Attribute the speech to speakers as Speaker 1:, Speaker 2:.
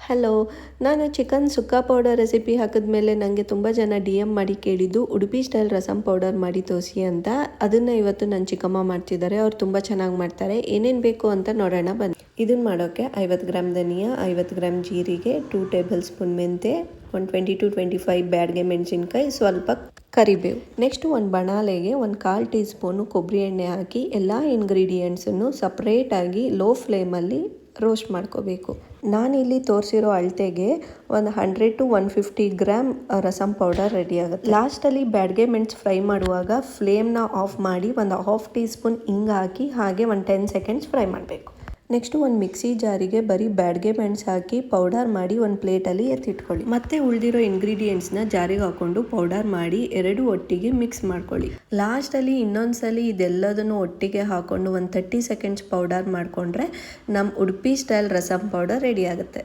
Speaker 1: Hello, ನಾನು chicken ಸುಕ್ಕ powder recipe ಹಾಕಿದ್ಮೇಲೆ ನನಗೆ ತುಂಬ ಜನ ಡಿ ಎಮ್ ಮಾಡಿ ಕೇಳಿದ್ದು ಉಡುಪಿ ಸ್ಟೈಲ್ ರಸಮ್ ಪೌಡರ್ ಮಾಡಿ ತೋರಿಸಿ ಅಂತ. ಅದನ್ನು ಇವತ್ತು ನನ್ನ ಚಿಕ್ಕಮ್ಮ ಮಾಡ್ತಿದ್ದಾರೆ. ಅವ್ರು ತುಂಬ ಚೆನ್ನಾಗಿ ಮಾಡ್ತಾರೆ. ಏನೇನು ಬೇಕು ಅಂತ ನೋಡೋಣ ಬನ್ನಿ. ಇದನ್ನು ಮಾಡೋಕ್ಕೆ 50 ಗ್ರಾಮ್ ಧನಿಯಾ, 50 ಗ್ರಾಮ್ ಜೀರಿಗೆ, 2 ಟೇಬಲ್ ಸ್ಪೂನ್ ಮೆಂತೆ, 120 to 25 ಬ್ಯಾಡ್ಗೆ ಮೆಣಸಿನ್ಕಾಯಿ, ಸ್ವಲ್ಪ ಕರಿಬೇವು. ನೆಕ್ಸ್ಟ್ ಒಂದು ಬಾಣಲೆಗೆ 1/4 ಟೀ ಸ್ಪೂನು ಕೊಬ್ಬರಿ ಎಣ್ಣೆ ಹಾಕಿ ಎಲ್ಲ ಇಂಗ್ರೀಡಿಯೆಂಟ್ಸನ್ನು ಸಪ್ರೇಟಾಗಿ ಲೋ ಫ್ಲೇಮಲ್ಲಿ ರೋಸ್ಟ್ ಮಾಡ್ಕೋಬೇಕು. ನಾನಿಲ್ಲಿ ತೋರಿಸಿರೋ ಅಳತೆಗೆ ಒಂದು 100 to 150 gram rasam powder ready ಆಗುತ್ತೆ. ಲಾಸ್ಟಲ್ಲಿ ಬ್ಯಾಡ್ಗೆ ಮೆಣಸು ಫ್ರೈ ಮಾಡುವಾಗ ಫ್ಲೇಮ್ನ ಆಫ್ ಮಾಡಿ ಒಂದು 1/2 ಟೀ ಸ್ಪೂನ್ ಹಿಂಗೆ ಹಾಕಿ ಹಾಗೆ ಒಂದು 10 ಸೆಕೆಂಡ್ಸ್ ಫ್ರೈ ಮಾಡಬೇಕು. ನೆಕ್ಸ್ಟು ಒಂದು ಮಿಕ್ಸಿ ಜಾರಿಗೆ ಬರೀ ಬ್ಯಾಡ್ಗೆ ಮೆಣಸು ಹಾಕಿ ಪೌಡರ್ ಮಾಡಿ ಒಂದು ಪ್ಲೇಟಲ್ಲಿ ಎತ್ತಿಟ್ಕೊಳ್ಳಿ. ಮತ್ತೆ ಉಳಿದಿರೋ ಇಂಗ್ರೀಡಿಯೆಂಟ್ಸ್ನ ಜಾರಿಗೆ ಹಾಕ್ಕೊಂಡು ಪೌಡರ್ ಮಾಡಿ ಎರಡು ಒಟ್ಟಿಗೆ ಮಿಕ್ಸ್ ಮಾಡ್ಕೊಳ್ಳಿ. ಲಾಸ್ಟಲ್ಲಿ ಇನ್ನೊಂದ್ಸಲಿ ಇದೆಲ್ಲದನ್ನು ಒಟ್ಟಿಗೆ ಹಾಕ್ಕೊಂಡು ಒಂದು 30 ಸೆಕೆಂಡ್ಸ್ ಪೌಡರ್ ಮಾಡಿಕೊಂಡ್ರೆ ನಮ್ಮ Udupi style rasam powder ready ಆಗುತ್ತೆ.